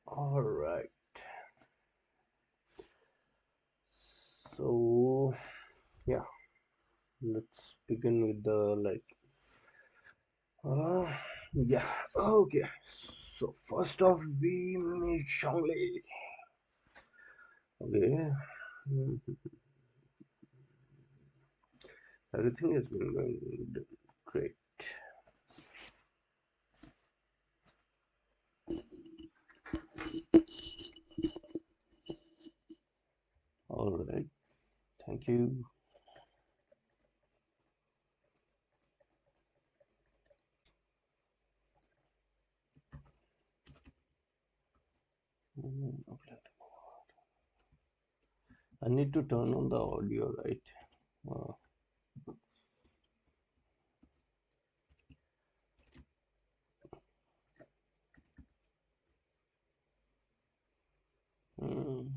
All right. So yeah, let's begin with the like. Uh, yeah. Okay. So first off, we meet Shangli. Okay. Mhm. Everything has been going great. All right. Thank you. Okay. I need to turn on the audio, right? Uh, mm,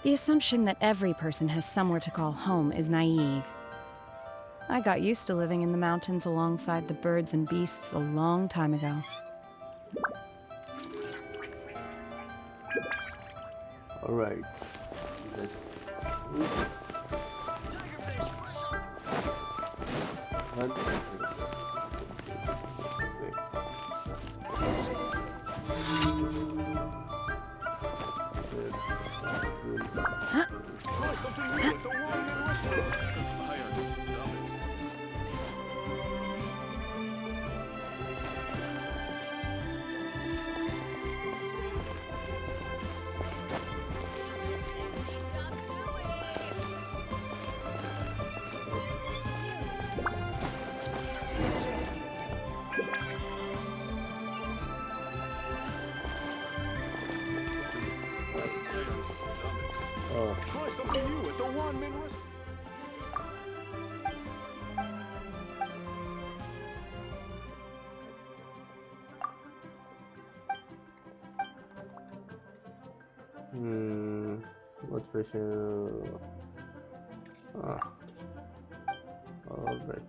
The assumption that every person has somewhere to call home is naive. I got used to living in the mountains alongside the birds and beasts a long time ago. all right. Let's. Try something new at the Wong restaurant. Iron stomachs. Iron stomachs. Try something new at the Wong restaurant. What special? Ah, all right.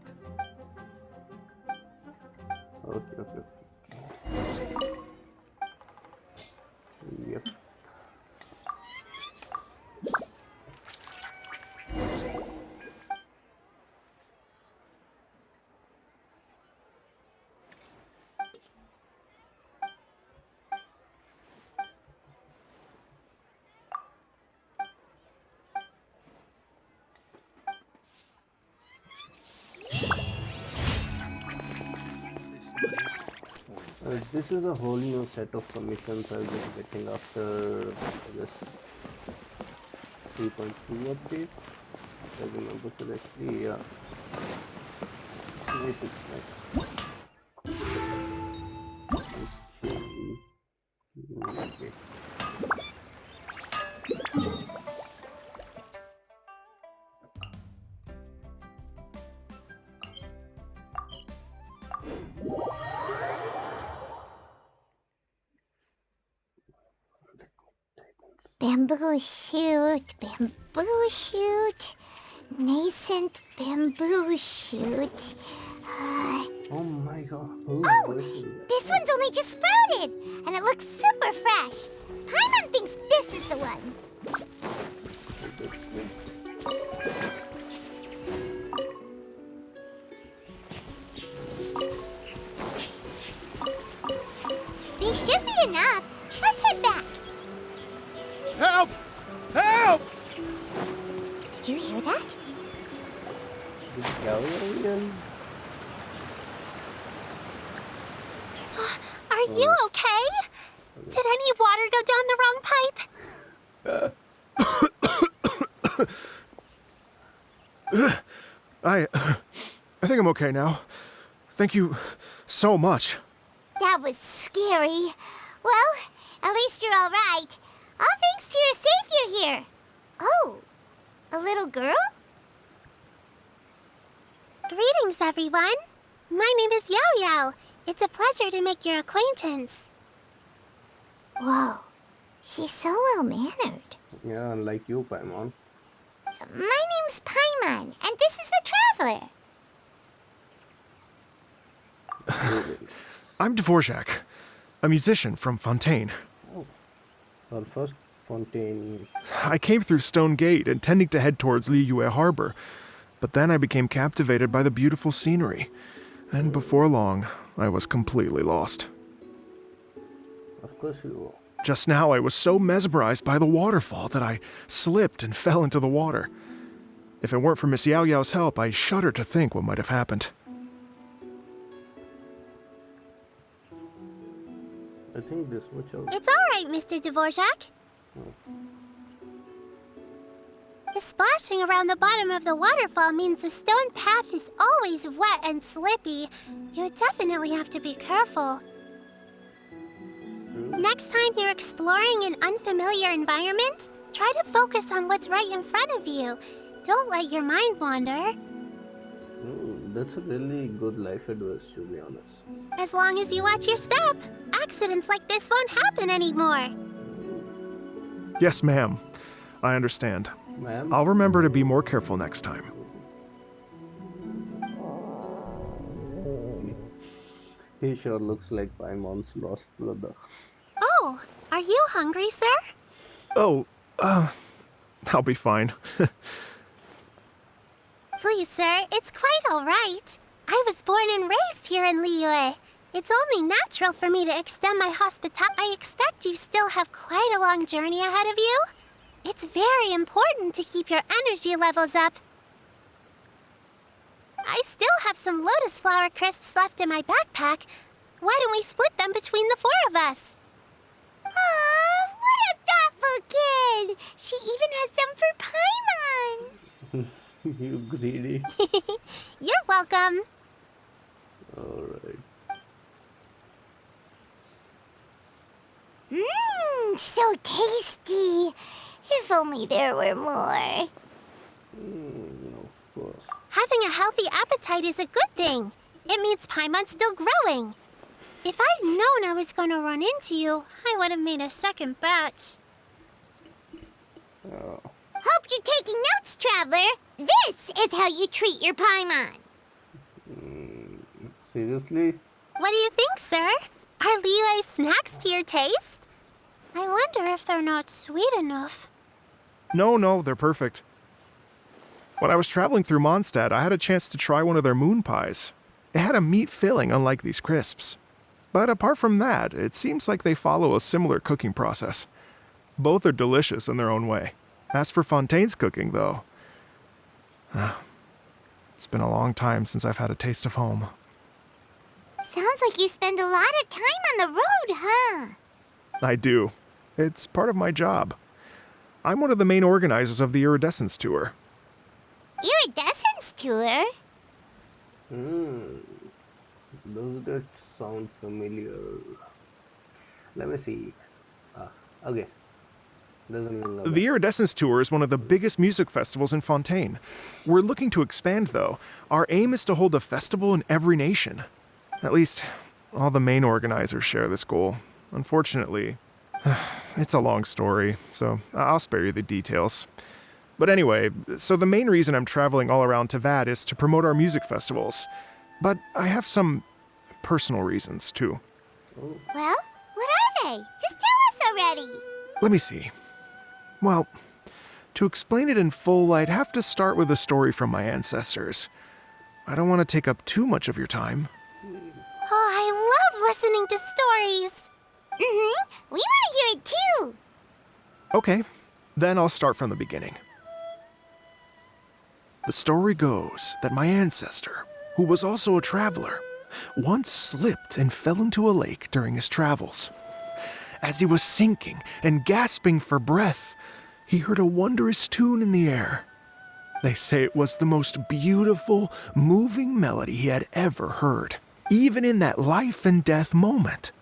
Okay, okay, okay. Yep. This is a whole new set of commissions I'll be getting after this 3.2 update. I remember correctly, yeah. Nice, it's nice. Okay. Bamboo shoot, bamboo shoot, nascent bamboo shoot. Oh my god. Oh, this one's only just sprouted, and it looks super fresh. Paimon thinks this is the one. These should be enough. Let's head back. Help! Help! Did you hear that? Is Yao Yao again? Are Are you okay? Did any water go down the wrong pipe? I think I'm okay now. Thank you so much. That was scary. Well, at least you're all right. All thanks to your savior here. Oh, a little girl? Greetings, everyone. My name is Yao Yao. It's a pleasure to make your acquaintance. Whoa, she's so well-mannered. Yeah, unlike you, Paimon. My name's Paimon, and this is the Traveler. I'm Dvorak, a musician from Fontaine. Our first Fontaine. I came through Stone Gate intending to head towards Liyue Harbor, but then I became captivated by the beautiful scenery. And before long, I was completely lost. Of course you were. Just now, I was so mesmerized by the waterfall that I slipped and fell into the water. If it weren't for Miss Yao Yao's help, I shudder to think what might have happened. I think this much of... It's all right, Mr. Dvorak. The splashing around the bottom of the waterfall means the stone path is always wet and slippy. You definitely have to be careful. Next time you're exploring an unfamiliar environment, try to focus on what's right in front of you. Don't let your mind wander. That's a really good life advice, to be honest. As long as you watch your step, accidents like this won't happen anymore. Yes, ma'am. I understand. Ma'am? I'll remember to be more careful next time. He sure looks like Paimon's lost brother. Oh, are you hungry, sir? Oh, I'll be fine. Please, sir, it's quite all right. I was born and raised here in Liyue. It's only natural for me to extend my hospitality. I expect you still have quite a long journey ahead of you. It's very important to keep your energy levels up. I still have some lotus flower crisps left in my backpack. Why don't we split them between the four of us? Aw, what a thoughtful kid! She even has some for Paimon! You greedy. You're welcome. Alright. Mmm, so tasty. If only there were more. Of course. Having a healthy appetite is a good thing. It means Paimon's still growing. If I'd known I was gonna run into you, I would have made a second batch. Hope you're taking notes, Traveler. This is how you treat your Paimon. Seriously? What do you think, sir? Are liyue snacks to your taste? I wonder if they're not sweet enough. No, they're perfect. When I was traveling through Mondstadt, I had a chance to try one of their moon pies. It had a meat filling, unlike these crisps. But apart from that, it seems like they follow a similar cooking process. Both are delicious in their own way. As for Fontaine's cooking, though, it's been a long time since I've had a taste of home. Sounds like you spend a lot of time on the road, huh? I do. It's part of my job. I'm one of the main organizers of the Iridescence Tour. Iridescence tour? Does that sound familiar? Let me see. Okay. Doesn't even know The that. Iridescence Tour is one of the biggest music festivals in Fontaine. We're looking to expand, though. Our aim is to hold a festival in every nation. At least, all the main organizers share this goal. Unfortunately, it's a long story, so I'll spare you the details. But anyway, so the main reason I'm traveling all around Tavad is to promote our music festivals. But I have some personal reasons, too. Well, what are they? Just tell us already. Let me see. Well, to explain it in full, I'd have to start with a story from my ancestors. I don't want to take up too much of your time. Oh, I love listening to stories. We want to hear it too. Okay, then I'll start from the beginning. The story goes that my ancestor, who was also a traveler, once slipped and fell into a lake during his travels. As he was sinking and gasping for breath, he heard a wondrous tune in the air. They say it was the most beautiful, moving melody he had ever heard, even in that life and death moment.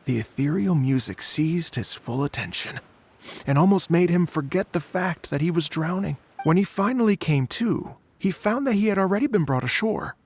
The ethereal music seized his full attention and almost made him forget the fact that he was drowning. When he finally came to, he found that he had already been brought ashore.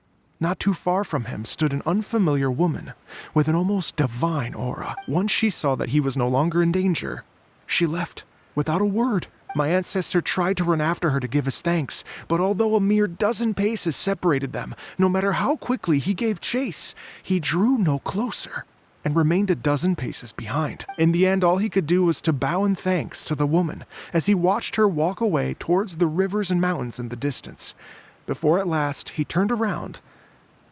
Not too far from him stood an unfamiliar woman with an almost divine aura. Once she saw that he was no longer in danger, she left without a word. My ancestor tried to run after her to give his thanks, but although a mere dozen paces separated them, no matter how quickly he gave chase, he drew no closer and remained a dozen paces behind. In the end, all he could do was to bow in thanks to the woman as he watched her walk away towards the rivers and mountains in the distance, before at last he turned around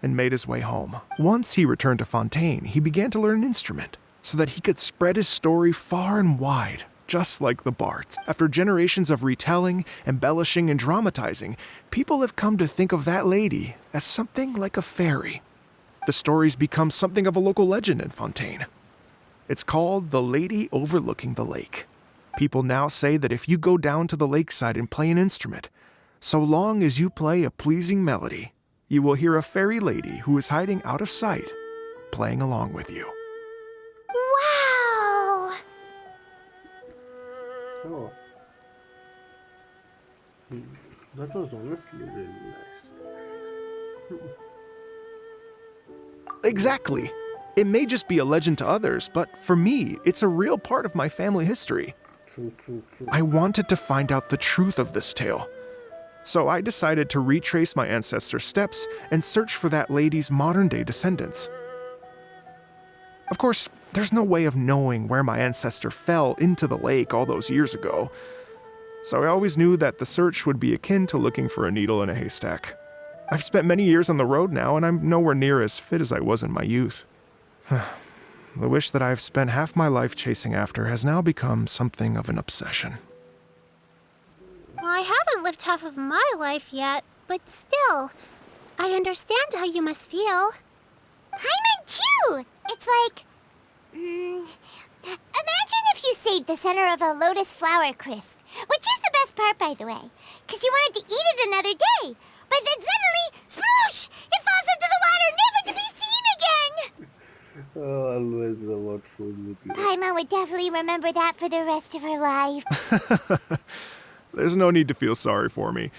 and made his way home. Once he returned to Fontaine, he began to learn an instrument so that he could spread his story far and wide, just like the bards. After generations of retelling, embellishing, and dramatizing, people have come to think of that lady as something like a fairy. The story's become something of a local legend in Fontaine. It's called the Lady Overlooking the Lake. People now say that if you go down to the lakeside and play an instrument, so long as you play a pleasing melody, you will hear a fairy lady who is hiding out of sight, playing along with you. Wow! Oh. That was honestly really nice. Exactly. It may just be a legend to others, but for me, it's a real part of my family history. True. I wanted to find out the truth of this tale. So I decided to retrace my ancestors' steps and search for that lady's modern-day descendants. Of course, there's no way of knowing where my ancestor fell into the lake all those years ago, so I always knew that the search would be akin to looking for a needle in a haystack. I've spent many years on the road now, and I'm nowhere near as fit as I was in my youth. The wish that I've spent half my life chasing after has now become something of an obsession. Well, I haven't lived half of my life yet, but still, I understand how you must feel. Paimon too! It's like... imagine if you saved the center of a lotus flower crisp, which is the best part, by the way, because you wanted to eat it another day. But then suddenly, sploosh! It falls into the water, never to be seen again! Always about food with you. Paimon would definitely remember that for the rest of her life. There's no need to feel sorry for me.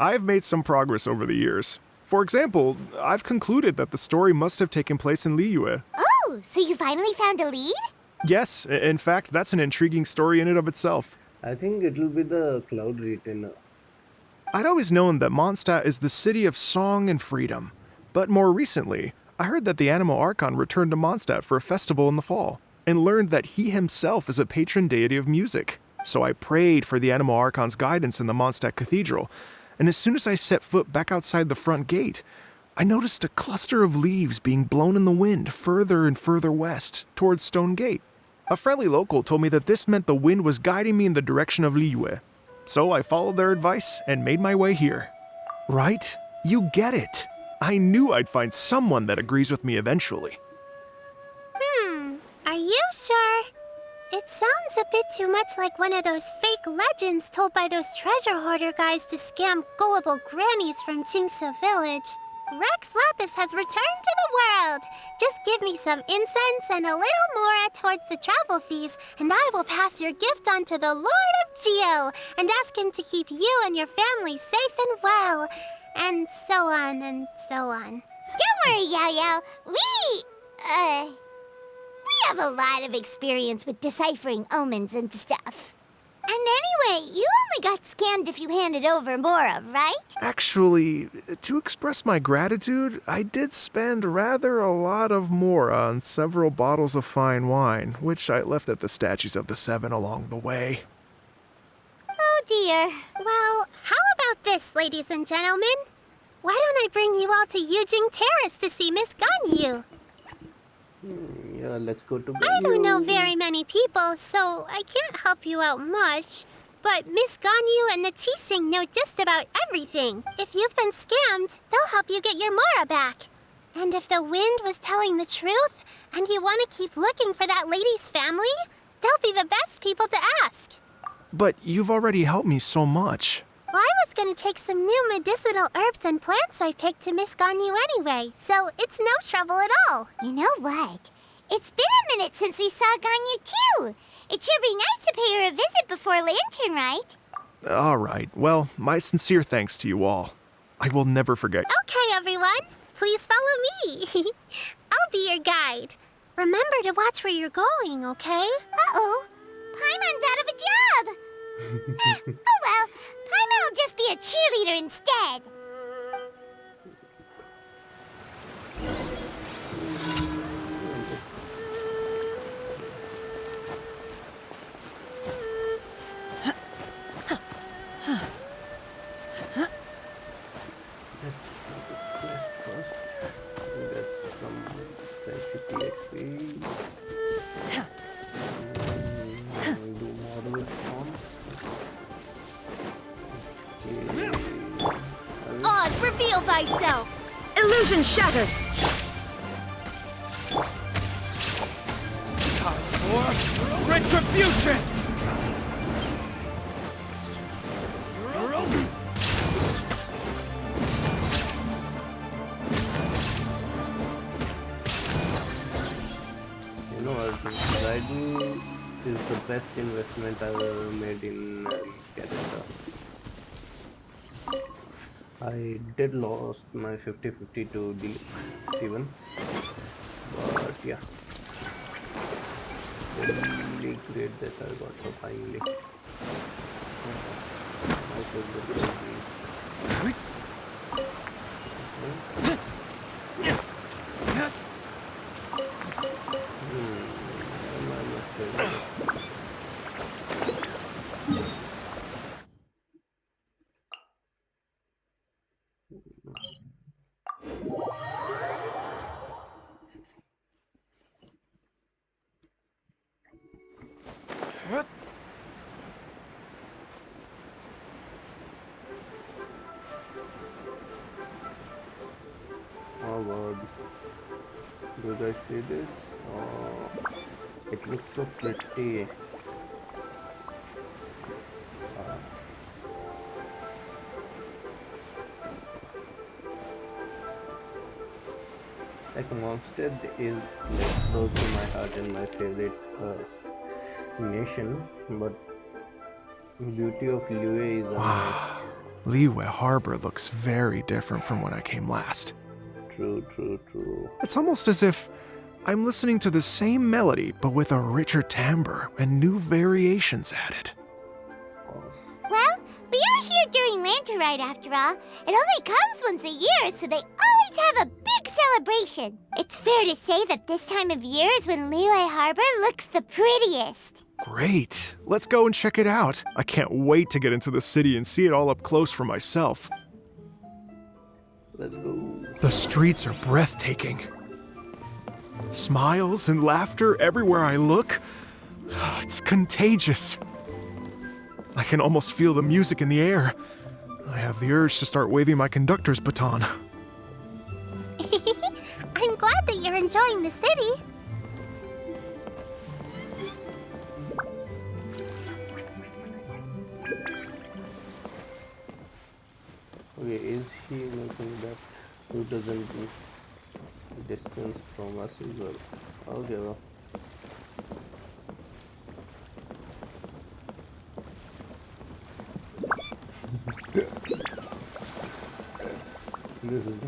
I've made some progress over the years. For example, I've concluded that the story must have taken place in Liyue. Oh, so you finally found a lead? Yes, in fact, that's an intriguing story in and of itself. I think it will be the cloud retainer. I'd always known that Mondstadt is the city of song and freedom, but more recently, I heard that the Animal Archon returned to Mondstadt for a festival in the fall, and learned that he himself is a patron deity of music. So I prayed for the Animal Archon's guidance in the Mondstadt Cathedral, and as soon as I set foot back outside the front gate, I noticed a cluster of leaves being blown in the wind further and further west, towards Stone Gate. A friendly local told me that this meant the wind was guiding me in the direction of Liyue. So I followed their advice and made my way here. Right? You get it. I knew I'd find someone that agrees with me eventually. Are you sure? It sounds a bit too much like one of those fake legends told by those treasure hoarder guys to scam gullible grannies from Chingsa Village. Rex Lapis has returned to the world. Just give me some incense and a little more towards the travel fees, and I will pass your gift on to the Lord of Geo and ask him to keep you and your family safe and well. And so on and so on. Don't worry, Yao Yao. We have a lot of experience with deciphering omens and stuff. And anyway, you only got scammed if you handed over Mora, right? Actually, to express my gratitude, I did spend rather a lot of Mora on several bottles of fine wine, which I left at the statues of the Seven along the way. Oh dear. Well, how about this, ladies and gentlemen? Why don't I bring you all to Yujing Terrace to see Miss Ganyu? Yeah, let's go to I don't know very many people, so I can't help you out much. But Miss Ganyu and the Qixing know just about everything. If you've been scammed, they'll help you get your Mora back. And if the wind was telling the truth, and you want to keep looking for that lady's family, they'll be the best people to ask. But you've already helped me so much. Well, I was going to take some new medicinal herbs and plants I picked to Miss Ganyu anyway, so it's no trouble at all. You know what? It's been a minute since we saw Ganyu too. It should be nice to pay her a visit before Lantern, right? All right. Well, my sincere thanks to you all. I will never forget. Okay, everyone. Please follow me. I'll be your guide. Remember to watch where you're going, okay? Uh-oh. Paimon's out of a job. Oh well, Paimon will just be a cheerleader instead. Let's quest first. Get some friendship EXP. Do model form. Oz, reveal thyself! Illusion shattered! Time for retribution! You know, Rite is the best investment I've ever made in character. I did lost my 50-50 to D7, but yeah, really great that I got so finally. My favorite is oh god, do you guys see this? Oh, it looks so pretty. Like Monstead is like close to my heart and my favorite nation, but beauty of liyue is unmatched. Liyue Harbor looks very different from when I came last. True, true, true. It's almost as if I'm listening to the same melody, but with a richer timbre and new variations added. Well, we are here during Lantern Rite after all. It only comes once a year, so they always have a big celebration. It's fair to say that this time of year is when Liyue Harbor looks the prettiest. Great. Let's go and check it out. I can't wait to get into the city and see it all up close for myself. Let's go. The streets are breathtaking. Smiles and laughter everywhere I look. It's contagious. I can almost feel the music in the air. I have the urge to start waving my conductor's baton. I'm glad that you're enjoying the city. Okay, is he making that 2000 distance from us as well? Okay, well. This is okay.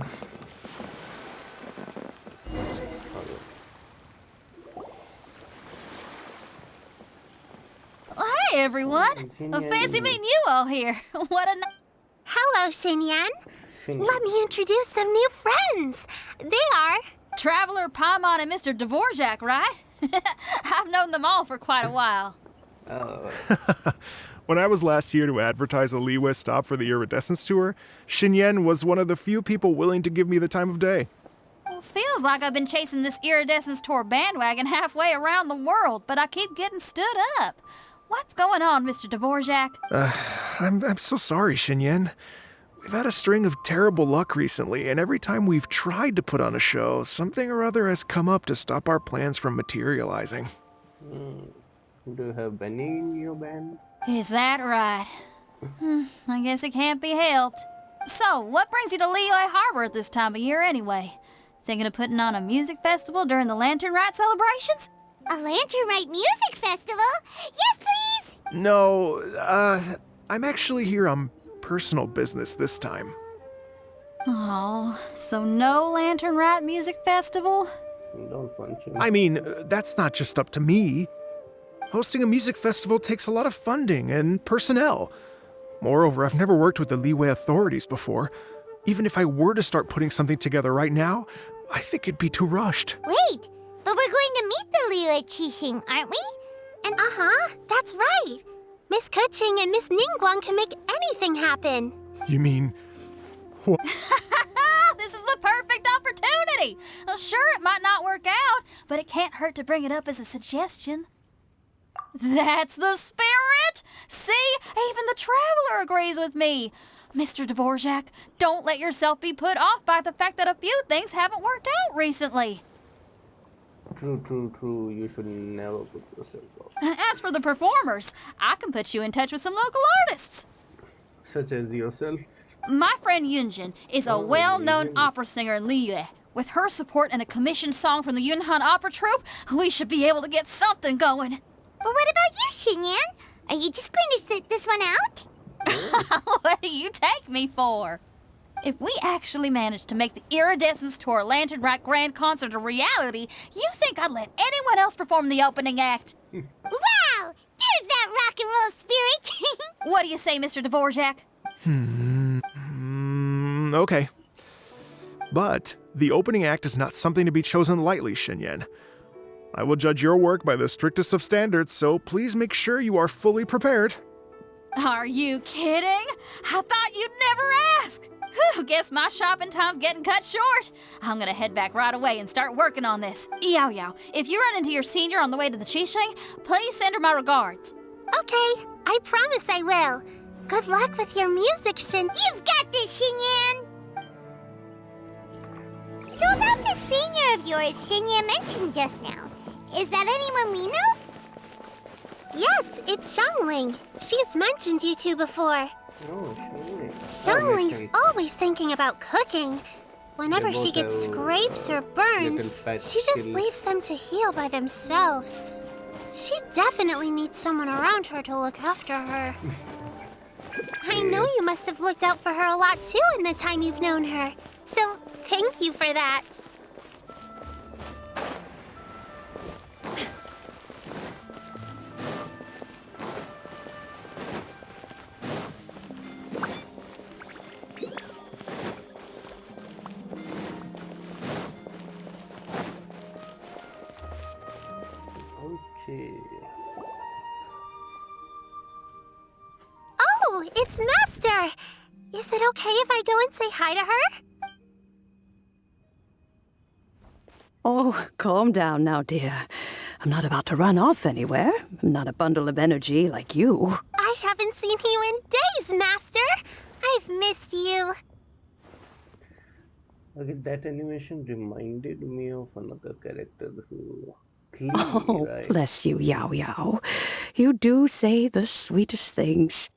Hi, everyone. Fancy meeting you all here. What a Hello, Xinyan. Finish. Let me introduce some new friends. They are... Traveler, Paimon, and Mr. Dvorak, right? I've known them all for quite a while. Oh, When I was last here to advertise a Liyue stop for the Iridescence Tour, Xinyan was one of the few people willing to give me the time of day. Well, feels like I've been chasing this Iridescence Tour bandwagon halfway around the world, but I keep getting stood up. What's going on, Mr. Dvorak? I'm so sorry, Xinyan. We've had a string of terrible luck recently, and every time we've tried to put on a show, something or other has come up to stop our plans from materializing. Do you have Benny in your band? Is that right? I guess it can't be helped. So, what brings you to Liyue Harbor at this time of year anyway? Thinking of putting on a music festival during the Lantern Rite celebrations? A Lantern Rite music festival? Yes, please! No, I'm actually here on personal business this time. Oh, so no Lantern Rite music festival? Don't punch him. I mean, that's not just up to me. Hosting a music festival takes a lot of funding and personnel. Moreover, I've never worked with the liyue authorities before. Even if I were to start putting something together right now, I think it'd be too rushed. Wait, but we're going to meet the liyue Qixing, aren't we? And that's right. Miss Kuching and Miss Ningguang can make anything happen. You mean... what? This is the perfect opportunity! Well, sure, it might not work out, but it can't hurt to bring it up as a suggestion. That's the spirit! See? Even the traveler agrees with me. Mr. Dvorak, don't let yourself be put off by the fact that a few things haven't worked out recently. True. You should never put yourself off. As for the performers, I can put you in touch with some local artists. Such as yourself. My friend Yunjin is a well-known opera singer in Liyue. With her support and a commissioned song from the Yunhan Opera Troupe, we should be able to get something going. But what about you, Xinyan? Are you just going to sit this one out? What do you take me for? If we actually managed to make the Iridescence Tour Lantern Rite Grand Concert a reality, you think I'd let anyone else perform the opening act? Wow! There's that rock and roll spirit! What do you say, Mr. Dvorak? Okay. But the opening act is not something to be chosen lightly, Xinyan. I will judge your work by the strictest of standards, so please make sure you are fully prepared. Are you kidding? I thought you'd never ask. Whew, guess my shopping time's getting cut short. I'm gonna head back right away and start working on this. Yao Yao, if you run into your senior on the way to the Qixing, please send her my regards. Okay, I promise I will. Good luck with your music, Shin. You've got this, Xinyan! So about the senior of yours Xinyan mentioned just now, is that anyone we know? Yes, it's Xiangling. She's mentioned you two before. Oh, Xiangling's always thinking about cooking. Whenever she gets scrapes or burns, she just leaves them to heal by themselves. She definitely needs someone around her to look after her. I know you must have looked out for her a lot too in the time you've known her. So, thank you for that. Okay. Oh, it's Master! Is it okay if I go and say hi to her? Oh, calm down now, dear. I'm not about to run off anywhere. I'm not a bundle of energy like you. I haven't seen you in days, Master! I've missed you. Okay, that animation reminded me of another character who... Oh, right? bless you, Yao Yao. You do say the sweetest things.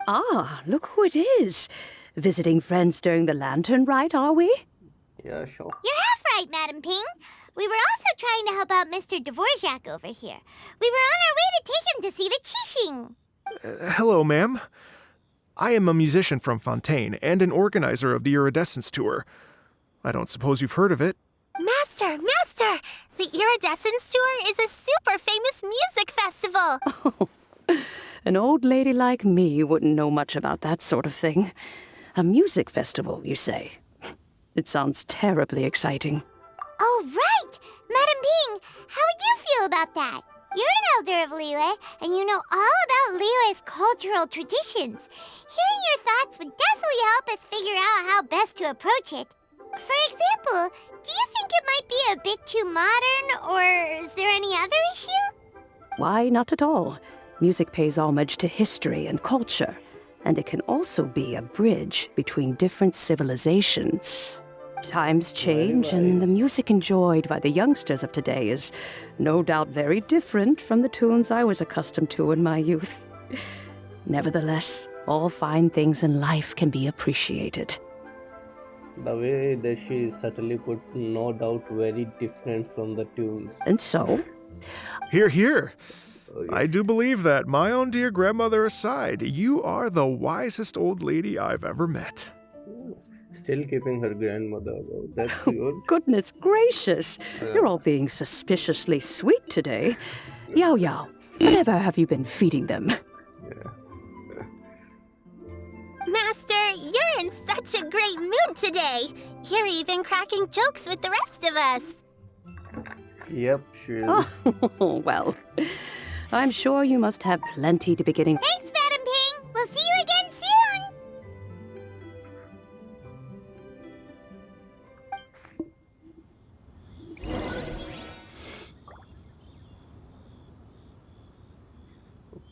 Ah, look who it is. Visiting friends during the Lantern Rite, are we? Yeah, sure. You're half right, Madam Ping. We were also trying to help out Mr. Dvorak over here. We were on our way to take him to see the Qixing. Hello, ma'am. I am a musician from Fontaine and an organizer of the Iridescence Tour. I don't suppose you've heard of it. Master! The Iridescence Tour is a super famous music festival! Oh, an old lady like me wouldn't know much about that sort of thing. A music festival, you say? It sounds terribly exciting. Oh, right! Madam Ping, how would you feel about that? You're an elder of Liyue, and you know all about Liyue's cultural traditions. Hearing your thoughts would definitely help us figure out how best to approach it. For example, do you think it might be a bit too modern, or is there any other issue? Why, not at all. Music pays homage to history and culture. and it can also be a bridge between different civilizations. Times change, and the music enjoyed by the youngsters of today is no doubt very different from the tunes I was accustomed to in my youth. Nevertheless, all fine things in life can be appreciated. The way that she is subtly put, no doubt very different from the tunes. And so, Hear, hear. Oh, yeah. I do believe that, my own dear grandmother aside, you are the wisest old lady I've ever met. Still keeping her grandmother though. That's good. goodness gracious, you're all being suspiciously sweet today. Yao Yao, whatever have you been feeding them? Yeah. Master, you're in such a great mood today. You're even cracking jokes with the rest of us. Yep, she is. Oh, well, I'm sure you must have plenty to be getting. Thanks, Madam Ping. We'll see you again soon.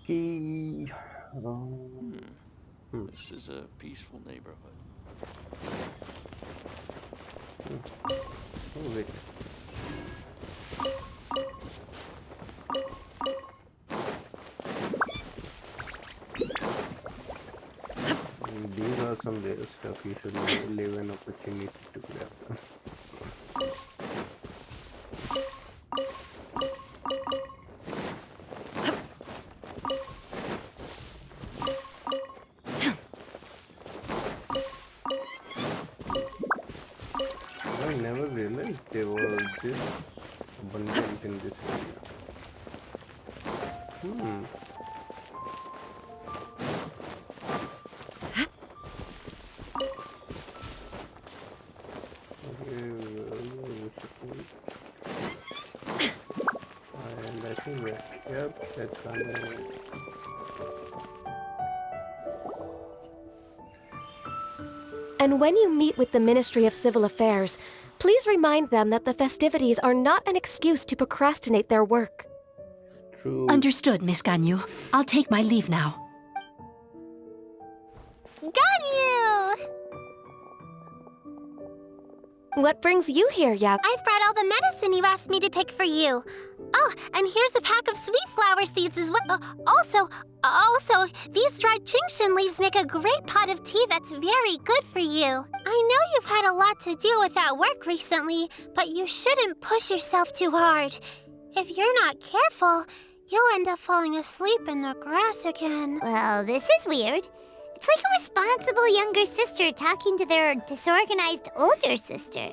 Okay. This is a peaceful neighborhood. Oh, wait. These are some rare stuff you should leave an opportunity to grab them. I never realized they were this abundant in this area. And I think that, yep, that's kind of. And when you meet with the Ministry of Civil Affairs, please remind them that the festivities are not an excuse to procrastinate their work. True. Understood, Miss Ganyu. I'll take my leave now. Ganyu! What brings you here, Yao? I've brought all the medicine you asked me to pick for you. Oh, and here's a pack of sweet flower seeds as well. Also, these dried chingshin leaves make a great pot of tea that's very good for you. I know you've had a lot to deal with at work recently, but you shouldn't push yourself too hard. If you're not careful, you'll end up falling asleep in the grass again. Well, this is weird. It's like a responsible younger sister talking to their disorganized older sister.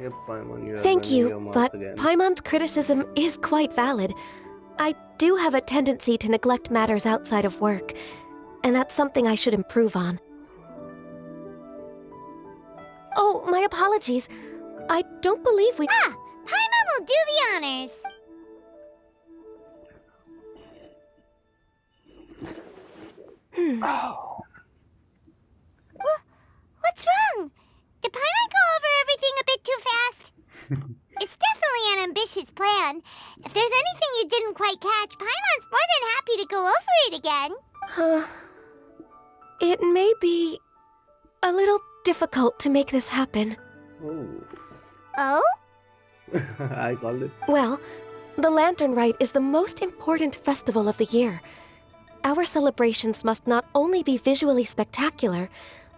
Yep, Paimon, you are Thank running your you, mouth but again. Paimon's criticism is quite valid. I do have a tendency to neglect matters outside of work, and that's something I should improve on. Oh, my apologies. I don't believe we... Ah! Paimon will do the honors. What's wrong? Did Paimon go over everything a bit too fast? It's definitely an ambitious plan. If there's anything you didn't quite catch, Paimon's more than happy to go over it again. It may be a little difficult to make this happen. Oh? I called it. Well, the Lantern Rite is the most important festival of the year. Our celebrations must not only be visually spectacular,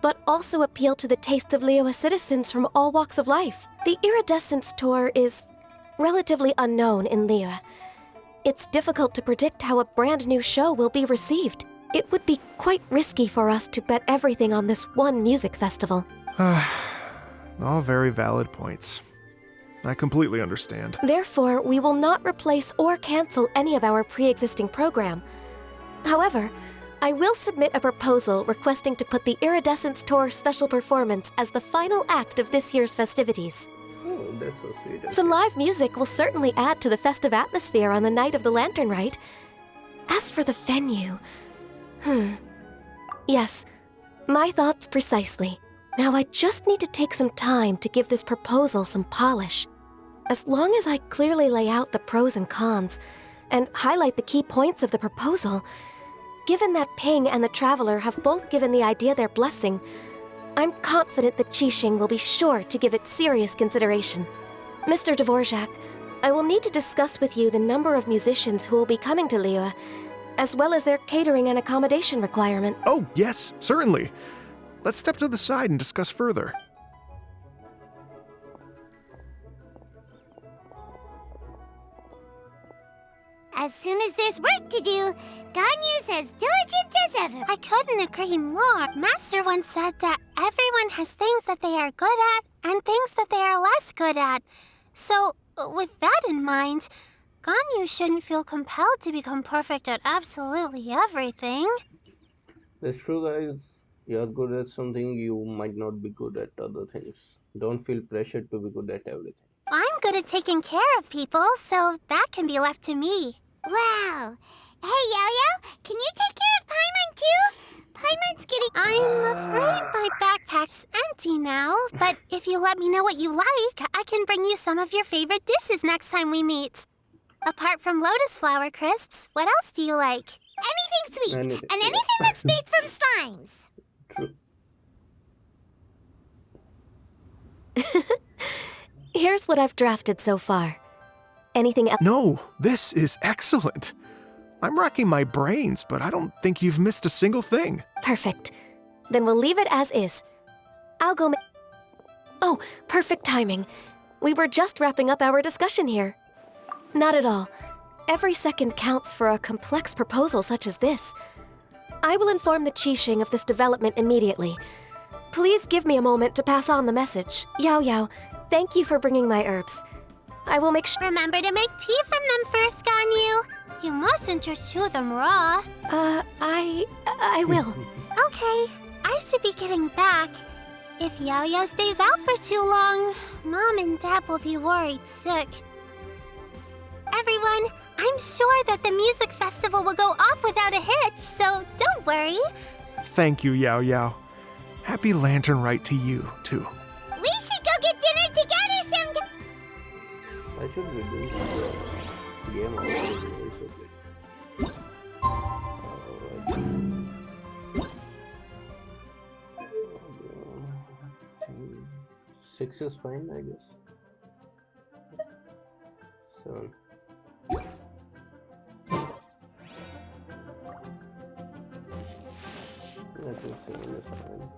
but also appeal to the tastes of liyue citizens from all walks of life. The Iridescence Tour is relatively unknown in Liyue. It's difficult to predict how a brand new show will be received. It would be quite risky for us to bet everything on this one music festival. All very valid points. I completely understand. Therefore, we will not replace or cancel any of our pre-existing program. However, I will submit a proposal requesting to put the Iridescence Tour special performance as the final act of this year's festivities. Oh, that's so sweet. Some live music will certainly add to the festive atmosphere on the night of the Lantern Rite. As for the venue... Yes, my thoughts precisely. Now I just need to take some time to give this proposal some polish. As long as I clearly lay out the pros and cons, and highlight the key points of the proposal. Given that Ping and the Traveler have both given the idea their blessing, I'm confident that Qixing will be sure to give it serious consideration. Mr. Dvorak, I will need to discuss with you the number of musicians who will be coming to Liyue, as well as their catering and accommodation requirement. Oh, yes, certainly. Let's step to the side and discuss further. As soon as there's work to do, Ganyu's as diligent as ever. I couldn't agree more. Master once said that everyone has things that they are good at and things that they are less good at. So, with that in mind, Ganyu shouldn't feel compelled to become perfect at absolutely everything. That's true, guys. You're good at something, you might not be good at other things. Don't feel pressured to be good at everything. I'm good at taking care of people, so that can be left to me. Wow. Hey, Yao Yao, can you take care of Paimon too? Paimon's getting... I'm afraid my backpack's empty now, but if you let me know what you like, I can bring you some of your favorite dishes next time we meet. Apart from lotus flower crisps, what else do you like? Anything sweet, Anything. and anything that's made from slimes. True. Here's what I've drafted so far. Anything else? No, this is excellent. I'm racking my brains, but I don't think you've missed a single thing. Perfect. Then we'll leave it as is. I'll go Oh, perfect timing. We were just wrapping up our discussion here. Not at all. Every second counts for a complex proposal such as this. I will inform the Qixing of this development immediately. Please give me a moment to pass on the message. Yao Yao, thank you for bringing my herbs. I will make sure... Remember to make tea from them first, Ganyu. You mustn't just chew them raw. I will. Okay, I should be getting back. If Yao Yao stays out for too long, Mom and Dad will be worried sick. Everyone, I'm sure that the music festival will go off without a hitch, so don't worry. Thank you, Yao Yao. Happy Lantern Rite to you, too. We should go get dinner together sometime. I should be doing the game also. Six is fine, I guess. 7. I think 7 is fine.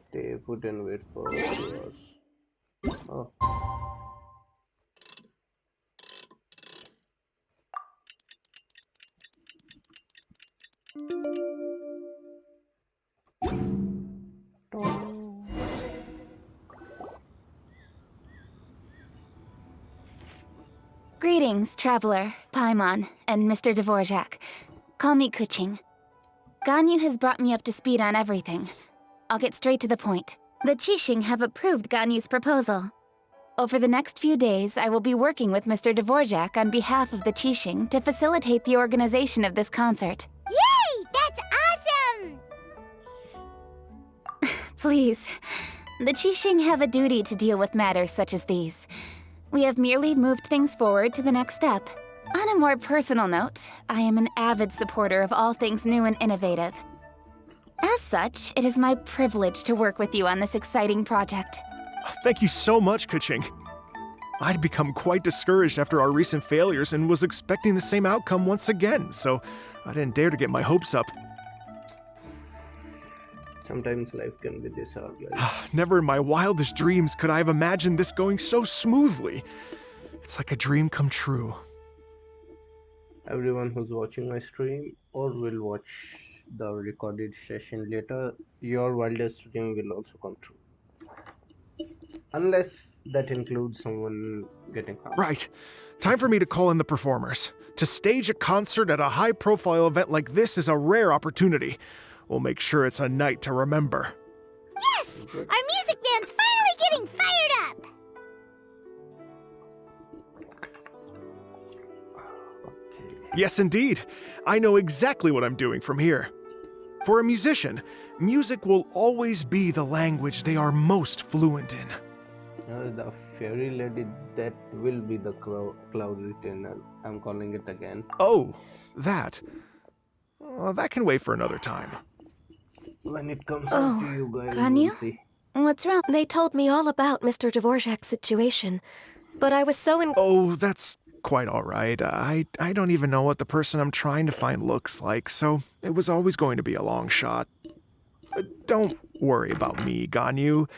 Stay put and wait for yours. Oh. Greetings, Traveler, Paimon, and Mr. Dvorak. Call me Kuching. Ganyu has brought me up to speed on everything. I'll get straight to the point. The Qixing have approved Ganyu's proposal. Over the next few days, I will be working with Mr. Dvorak on behalf of the Qixing to facilitate the organization of this concert. Yay! That's awesome! Please, the Qixing have a duty to deal with matters such as these. We have merely moved things forward to the next step. On a more personal note, I am an avid supporter of all things new and innovative. As such, it is my privilege to work with you on this exciting project. Thank you so much, Kuching. I'd become quite discouraged after our recent failures and was expecting the same outcome once again, so I didn't dare to get my hopes up. Sometimes life can be this hard, guys. Never in my wildest dreams could I have imagined this going so smoothly. It's like a dream come true. Everyone who's watching my stream or will watch the recorded session later, your wildest dream will also come true. Unless that includes someone getting harmed. Right. Time for me to call in the performers. To stage a concert at a high-profile event like this is a rare opportunity. We'll make sure it's a night to remember. Yes! Our music band's finally getting fired up! Yes, indeed. I know exactly what I'm doing from here. For a musician, music will always be the language they are most fluent in. The fairy lady, that will be the cloud retainer. I'm calling it again. Oh, that. That can wait for another time. When it comes out to Oh, you guys, Ganyu? we'll see. What's wrong? They told me all about Mr. Dvorak's situation, but I was so Oh, that's quite all right. I don't even know what the person I'm trying to find looks like, so it was always going to be a long shot. Don't worry about me, Ganyu.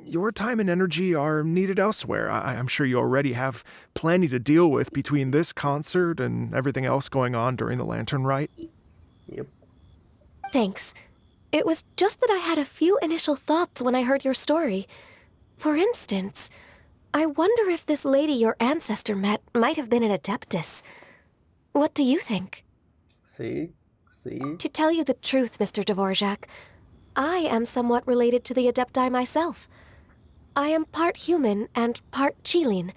Your time and energy are needed elsewhere. I'm sure you already have plenty to deal with between this concert and everything else going on during the Lantern Rite. Yep. Thanks. It was just that I had a few initial thoughts when I heard your story. For instance, I wonder if this lady your ancestor met might have been an adeptus. What do you think? See? To tell you the truth, Mr. Dvorak, I am somewhat related to the adepti myself. I am part human and part Qilin.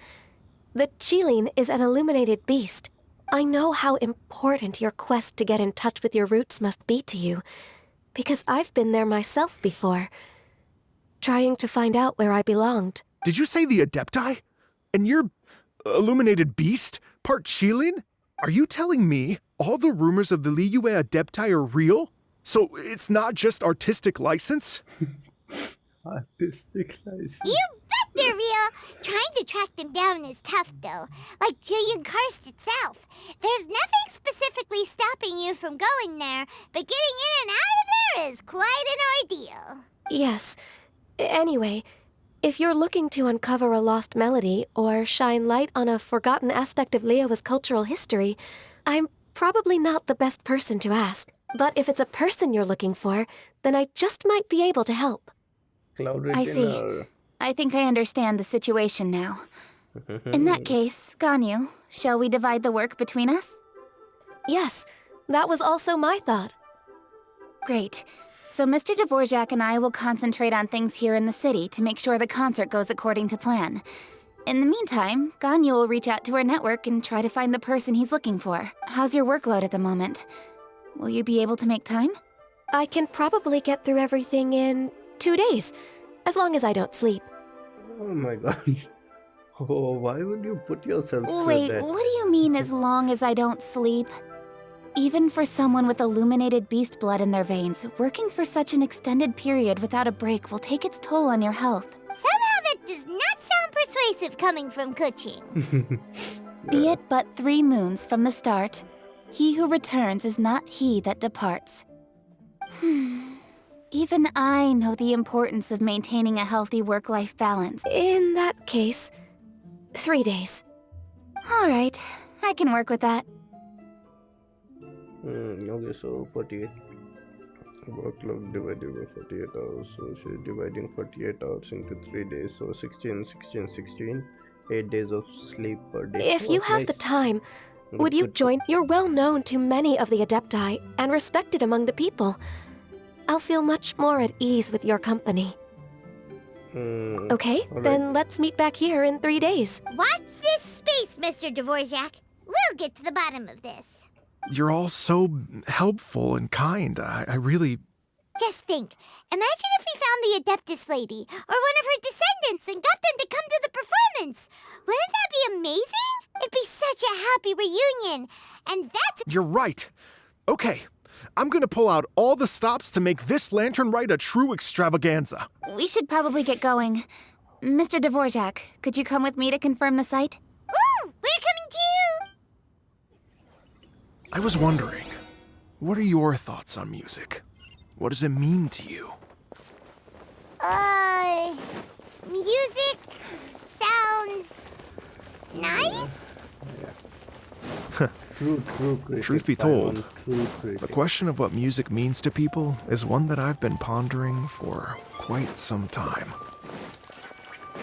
The Qilin is an illuminated beast. I know how important your quest to get in touch with your roots must be to you, because I've been there myself before, trying to find out where I belonged. Did you say the Adepti? And you're illuminated beast? Part Qilin? Are you telling me all the rumors of the liyue Adepti are real? So it's not just artistic license? Artistic license. You bet they're real! Trying to track them down is tough, though. Like Julian Karst itself. There's nothing specifically stopping you from going there, but getting in and out of there is quite an ordeal. Yes. Anyway, if you're looking to uncover a lost melody or shine light on a forgotten aspect of Liyue's cultural history, I'm probably not the best person to ask. But if it's a person you're looking for, then I just might be able to help. Cloud I see. retainer. I think I understand the situation now. In that case, Ganyu, shall we divide the work between us? Yes, that was also my thought. Great. So Mr. Dvorak and I will concentrate on things here in the city to make sure the concert goes according to plan. In the meantime, Ganyu will reach out to our network and try to find the person he's looking for. How's your workload at the moment? Will you be able to make time? I can probably get through everything in 2 days, as long as I don't sleep. Oh my god. Oh, why would you put yourself through Wait, that? what do you mean as long as I don't sleep? Even for someone with illuminated beast blood in their veins, working for such an extended period without a break will take its toll on your health. Somehow that does not sound persuasive coming from Kuching. Be it but 3 moons from the start, he who returns is not he that departs. Even I know the importance of maintaining a healthy work-life balance. In that case, 3 days. All right, I can work with that. Okay, so 48. Workload divided by 48 hours. So she's dividing 48 hours into 3 days. So 16, 16, 16. 8 days of sleep per day. If you have the time, would you join? You're well known to many of the Adepti and respected among the people. I'll feel much more at ease with your company. Okay, alright. then let's meet back here in 3 days. Watch this space, Mr. Dvorak. We'll get to the bottom of this. You're all so helpful and kind. I really... Just think, imagine if we found the Adeptus lady, or one of her descendants, and got them to come to the performance. Wouldn't that be amazing? It'd be such a happy reunion. And that's... You're right. Okay, I'm gonna pull out all the stops to make this Lantern Rite a true extravaganza. We should probably get going. Mr. Dvorak, could you come with me to confirm the site? Ooh, we're coming too! I was wondering, what are your thoughts on music? What does it mean to you? Music sounds nice? True critic. Truth be told, True the critic. question of what music means to people is one that I've been pondering for quite some time.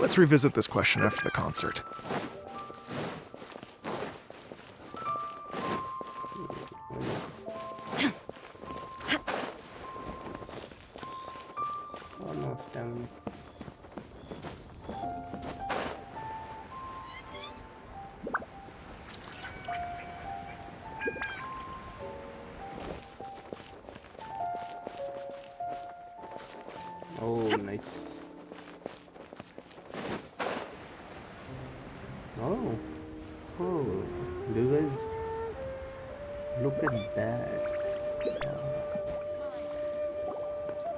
Let's revisit this question after the concert. Almost done. Oh, nice. Oh, oh, do you guys look at that?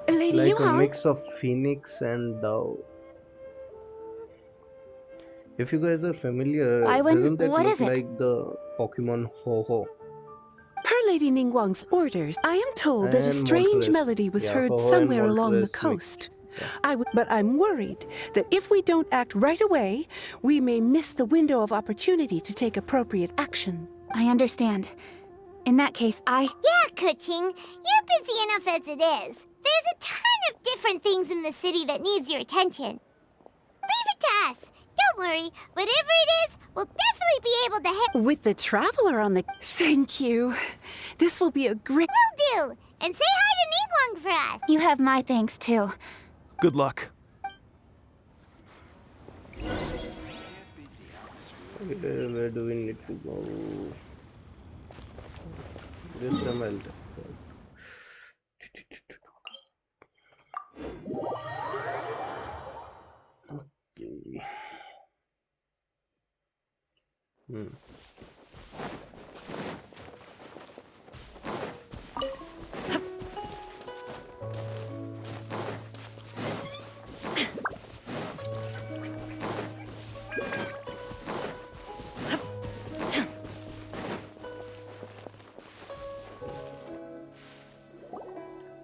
Lady Like a Yuan? mix of phoenix and dove. If you guys are familiar, doesn't that What look is it? like the Pokemon Ho-Ho Per Lady Ningguang's orders, I am told that a and strange Moltres? melody was Yeah, heard Ho-Ho and somewhere along the Moltres coast. mixed. Yeah. But I'm worried that if we don't act right away, we may miss the window of opportunity to take appropriate action. I understand. In that case, Yeah, Kuching, you're busy enough as it is. There's a ton of different things in the city that needs your attention. Leave it to us. Don't worry, whatever it is, we'll definitely be able to With the traveler on the... Thank you. This will be a great... Will do. And say hi to Ningguang for us. You have my thanks too. Good luck. Okay, where do we need to go? This time I'll okay.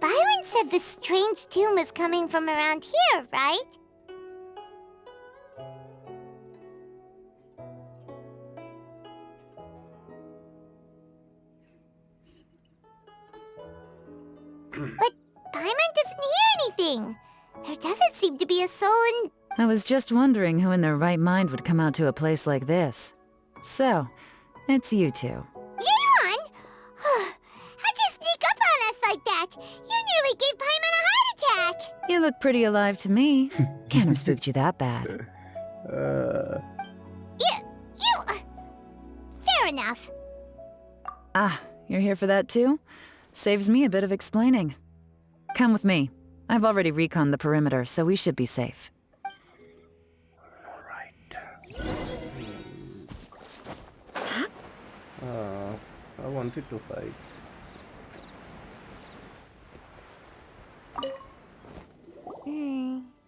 Byron said the strange tune was coming from around here, right? But Paimon doesn't hear anything. There doesn't seem to be a soul in... I was just wondering who in their right mind would come out to a place like this. So, it's you two. Yuan! How'd you sneak up on us like that? You nearly gave Paimon a heart attack! You look pretty alive to me. Can't have spooked you that bad. Fair enough. Ah, you're here for that too? Saves me a bit of explaining. Come with me. I've already reconned the perimeter, so we should be safe. I wanted to fight.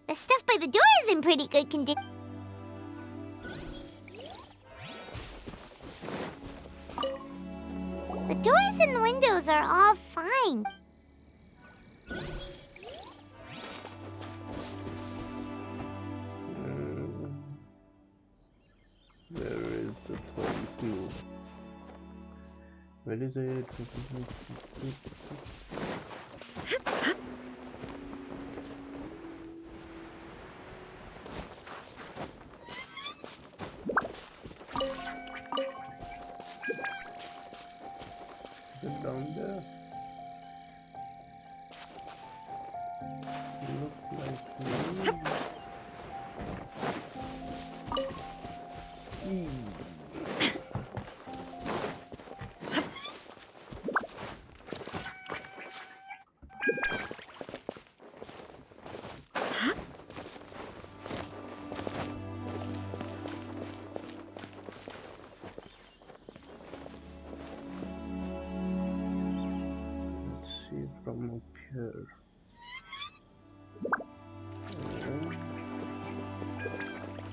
The stuff by the door is in pretty good condition. The doors and the windows are all fine. Where is the third cube? Where is it? Is it down there? Looks like from up here.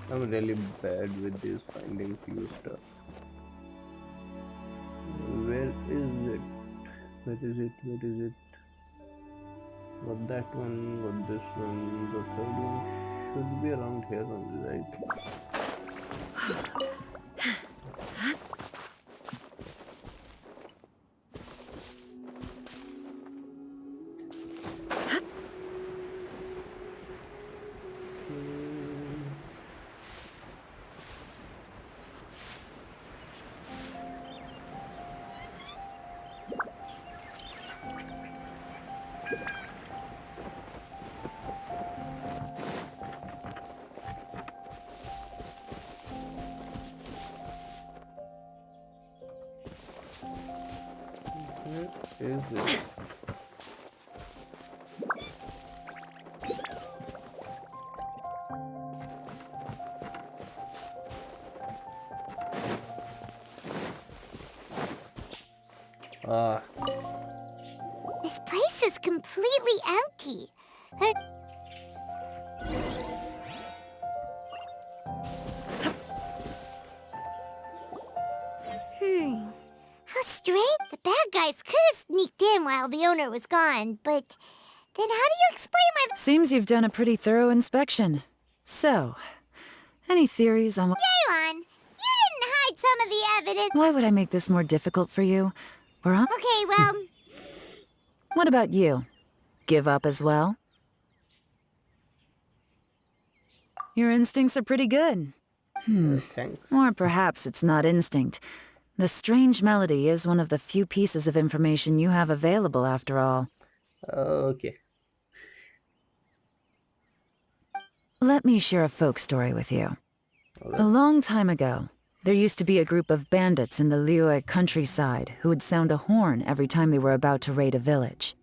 I'm really bad with this finding few stuff. Where is it? Where is it? Where is it? Got that one, got this one, the third one should be around here only, right? Where is it? Ah, This place is completely empty. There- How strange. The bad guys could have sneaked in while the owner was gone, but then how do you explain my... Seems you've done a pretty thorough inspection. So, any theories on what... Yaylon, you didn't hide some of the evidence. Why would I make this more difficult for you? We're on... Okay, well, What about you? Give up as well? Your instincts are pretty good. thanks. Or perhaps it's not instinct. The strange melody is one of the few pieces of information you have available, after all. Okay. Let me share a folk story with you. Alright. A long time ago, there used to be a group of bandits in the Liyue countryside who would sound a horn every time they were about to raid a village.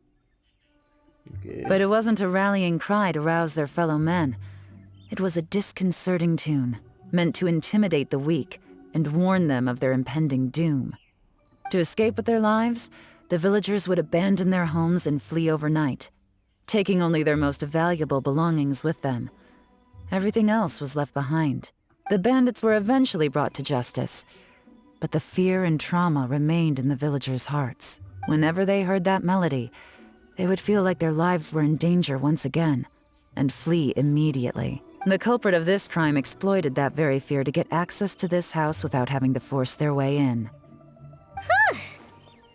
Okay. But it wasn't a rallying cry to rouse their fellow men. It was a disconcerting tune, meant to intimidate the weak and warn them of their impending doom. To escape with their lives, the villagers would abandon their homes and flee overnight, taking only their most valuable belongings with them. Everything else was left behind. The bandits were eventually brought to justice, but the fear and trauma remained in the villagers' hearts. Whenever they heard that melody, they would feel like their lives were in danger once again, and flee immediately. The culprit of this crime exploited that very fear to get access to this house without having to force their way in.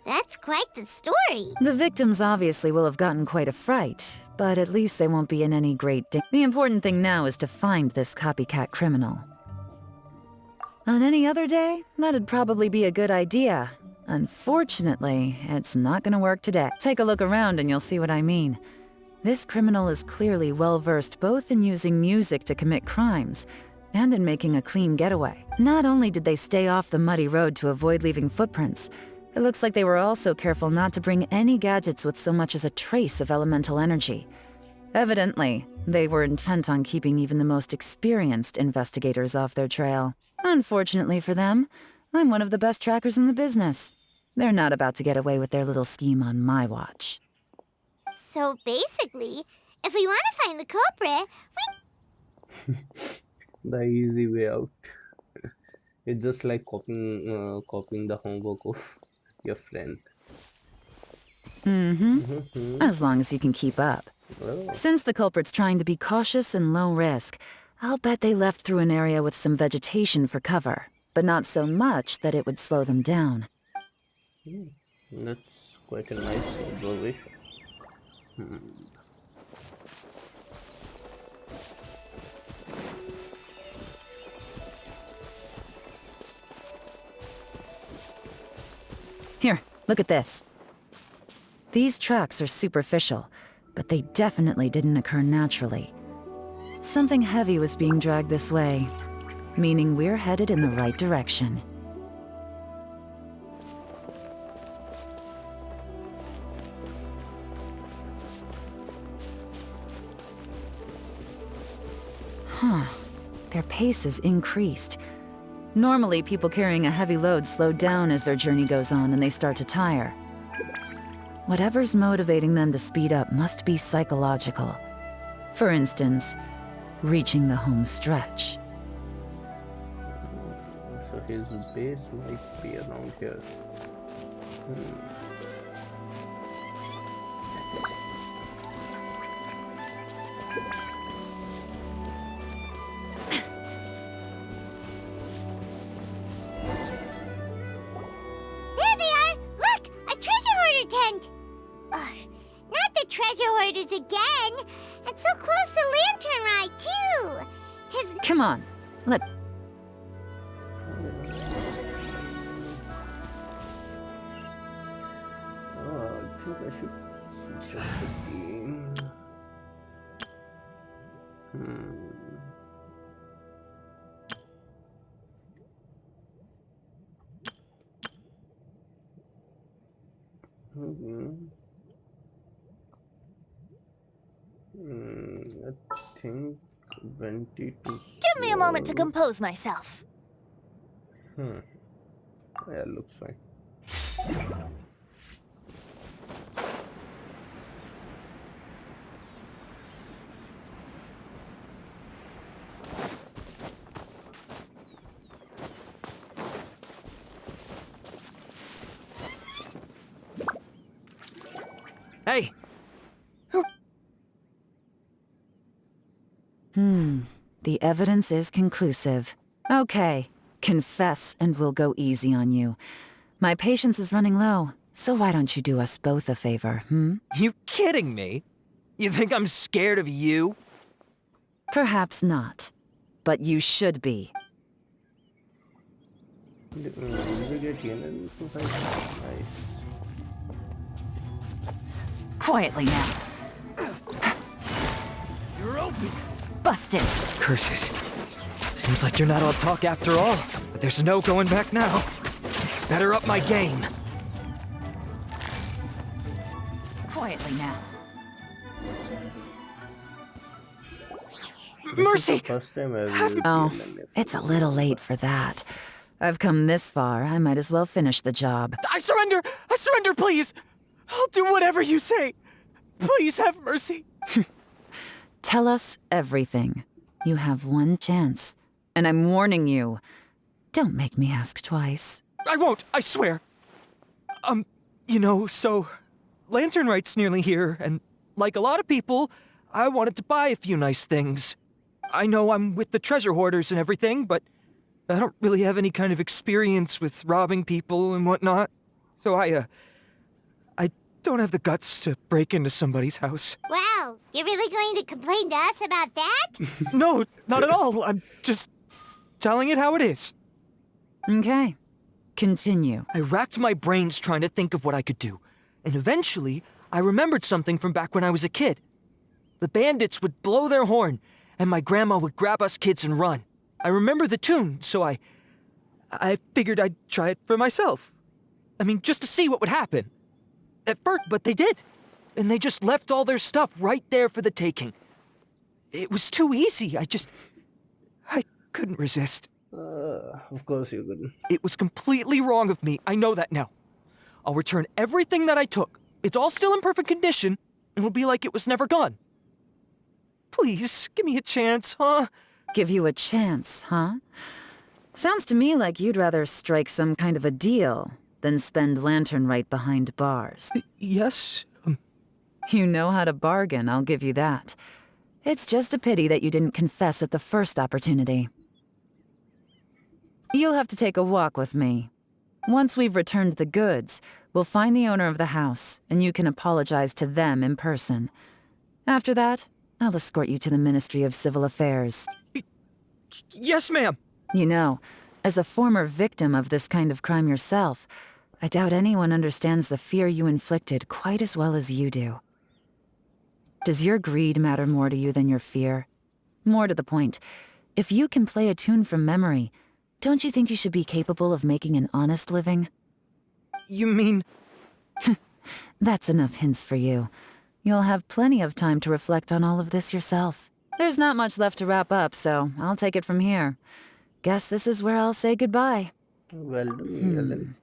that's quite the story. The victims obviously will have gotten quite a fright, but at least they won't be in any great danger. The important thing now is to find this copycat criminal. On any other day, that'd probably be a good idea. Unfortunately, it's not gonna work today. Take a look around and you'll see what I mean. This criminal is clearly well-versed both in using music to commit crimes and in making a clean getaway. Not only did they stay off the muddy road to avoid leaving footprints, it looks like they were also careful not to bring any gadgets with so much as a trace of elemental energy. Evidently, they were intent on keeping even the most experienced investigators off their trail. Unfortunately for them, I'm one of the best trackers in the business. They're not about to get away with their little scheme on my watch. So basically, if we want to find the culprit, The easy way out. It's just like copying the homework of your friend. As long as you can keep up. Oh, Since the culprit's trying to be cautious and low risk, I'll bet they left through an area with some vegetation for cover, but not so much that it would slow them down. that's quite a nice observation. Here, look at this. These tracks are superficial, but they definitely didn't occur naturally. Something heavy was being dragged this way, meaning we're headed in the right direction. Huh. Their pace has increased. Normally, people carrying a heavy load slow down as their journey goes on and they start to tire. Whatever's motivating them to speed up must be psychological. For instance, reaching the home stretch. So his base might be around here. there they are! Look! A treasure hoarder tent! Ugh, not the treasure hoarders again! And so close to Lantern Ride, too! 'Tis Come on, let... I think I should switch up the game. I think 20 to... Give me a moment to compose myself. Yeah, looks fine. Hey! The evidence is conclusive. Okay, confess and we'll go easy on you. My patience is running low, so why don't you do us both a favor, You kidding me? You think I'm scared of you? Perhaps not, but you should be. Did we get Yenan to fight? Nice. Quietly now. You're open! Busted! Curses. Seems like you're not all talk after all, but there's no going back now. Better up my game. Quietly now. Mercy! First time I will Oh, it's a little late for that. I've come this far, I might as well finish the job. I surrender! I surrender, please! I'll do whatever you say. Please have mercy. Tell us everything. You have one chance. And I'm warning you. Don't make me ask twice. I won't, I swear. So Lantern Rite's nearly here, and like a lot of people, I wanted to buy a few nice things. I know I'm with the treasure hoarders and everything, but I don't really have any kind of experience with robbing people and whatnot. So I don't have the guts to break into somebody's house. Wow, you're really going to complain to us about that? No, not at all. I'm just telling it how it is. Okay. Continue. I racked my brains trying to think of what I could do, and eventually I remembered something from back when I was a kid. The bandits would blow their horn, and my grandma would grab us kids and run. I remember the tune, so I figured I'd try it for myself. I mean, just to see what would happen. At first, but they did. And they just left all their stuff right there for the taking. It was too easy. I couldn't resist. Of course you couldn't. It was completely wrong of me. I know that now. I'll return everything that I took. It's all still in perfect condition. It'll be like it was never gone. Please, give me a chance, huh? Give you a chance, huh? Sounds to me like you'd rather strike some kind of a deal than spend Lantern Rite behind bars. Yes? You know how to bargain, I'll give you that. It's just a pity that you didn't confess at the first opportunity. You'll have to take a walk with me. Once we've returned the goods, we'll find the owner of the house, and you can apologize to them in person. After that, I'll escort you to the Ministry of Civil Affairs. Yes, ma'am. You know, as a former victim of this kind of crime yourself, I doubt anyone understands the fear you inflicted quite as well as you do. Does your greed matter more to you than your fear? More to the point, if you can play a tune from memory, don't you think you should be capable of making an honest living? You mean... That's enough hints for you. You'll have plenty of time to reflect on all of this yourself. There's not much left to wrap up, so I'll take it from here. Guess this is where I'll say goodbye. Well done, Ellen.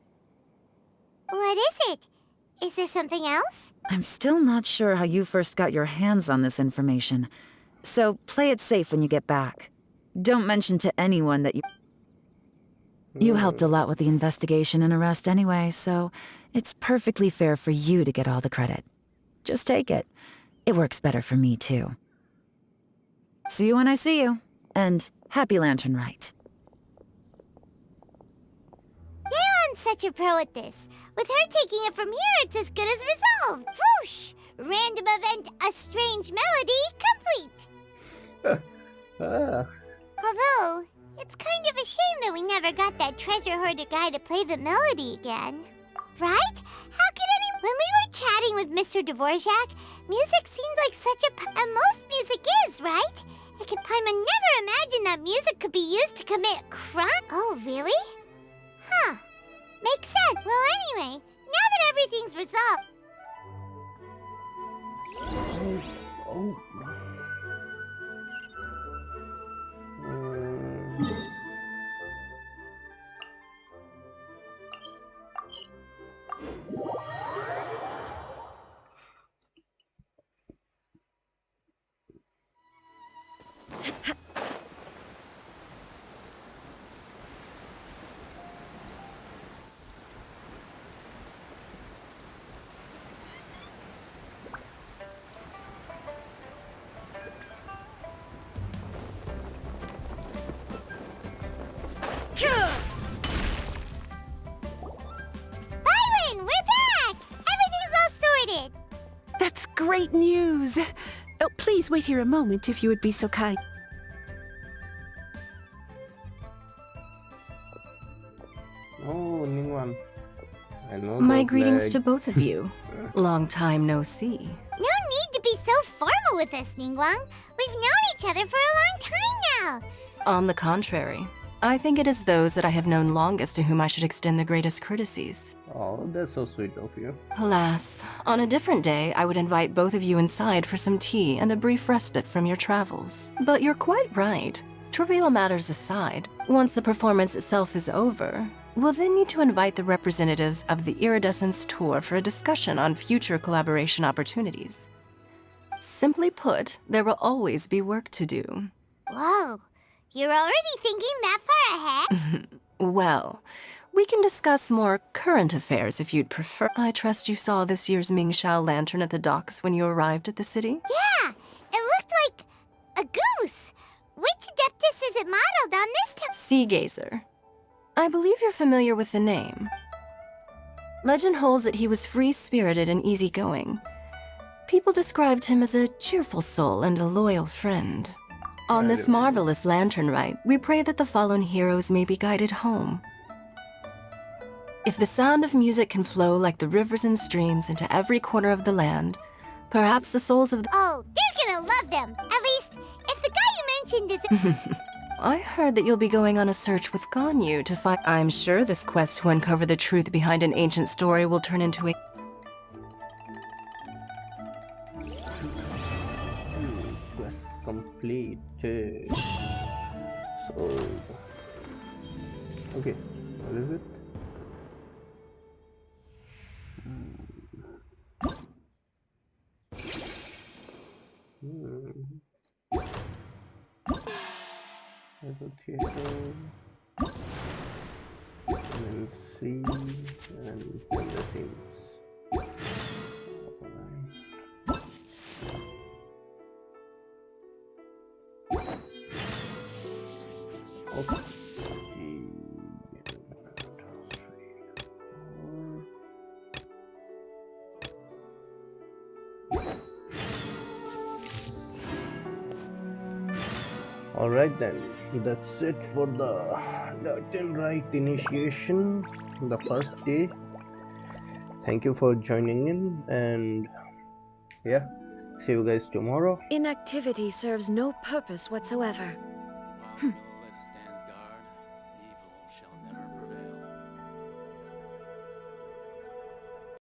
What is it? Is there something else? I'm still not sure how you first got your hands on this information, so play it safe when you get back. Don't mention to anyone that you... You helped a lot with the investigation and arrest anyway, so it's perfectly fair for you to get all the credit. Just take it. It works better for me, too. See you when I see you, and happy Lantern Rite. Yeon's such a pro at this. With her taking it from here, it's as good as resolved. Whoosh! Random event, a strange melody, complete. Although, it's kind of a shame that we never got that treasure hoarder guy to play the melody again. Right? How could any... When we were chatting with Mr. Dvorak, music seemed like such a... And most music is, right? Paimon never imagined that music could be used to commit crime. Oh, really? Huh. Makes sense. Well, anyway, now that everything's resolved... Please wait here a moment if you would be so kind. Oh, Ningwan. I know My those greetings to legs. both of you. Long time no see. No need to be so formal with us, Ningguang. We've known each other for a long time now. On the contrary, I think it is those that I have known longest to whom I should extend the greatest courtesies. Oh, that's so sweet of you. Alas, on a different day, I would invite both of you inside for some tea and a brief respite from your travels. But you're quite right. Trivial matters aside, once the performance itself is over, we'll then need to invite the representatives of the Iridescence Tour for a discussion on future collaboration opportunities. Simply put, there will always be work to do. Whoa, you're already thinking that far ahead? Well, we can discuss more current affairs if you'd prefer. I trust you saw this year's Mingxiao lantern at the docks when you arrived at the city? Yeah, it looked like a goose. Which Adeptus is it modeled on this time? Sea Gazer. I believe you're familiar with the name. Legend holds that he was free-spirited and easygoing. People described him as a cheerful soul and a loyal friend. On this marvelous lantern rite, we pray that the fallen heroes may be guided home. If the sound of music can flow like the rivers and streams into every corner of the land, perhaps the souls of the— Oh, they're gonna love them. At least, if the guy you mentioned is— I heard that you'll be going on a search with Ganyu to find— I'm sure this quest to uncover the truth behind an ancient story will turn into a— Quest completed. So, okay, what is it? There's a theater, and then C, and then the themes. Okay. Alright then, that's it for the Latin Rite initiation, the first day. Thank you for joining in, and yeah, see you guys tomorrow. Inactivity serves no purpose whatsoever.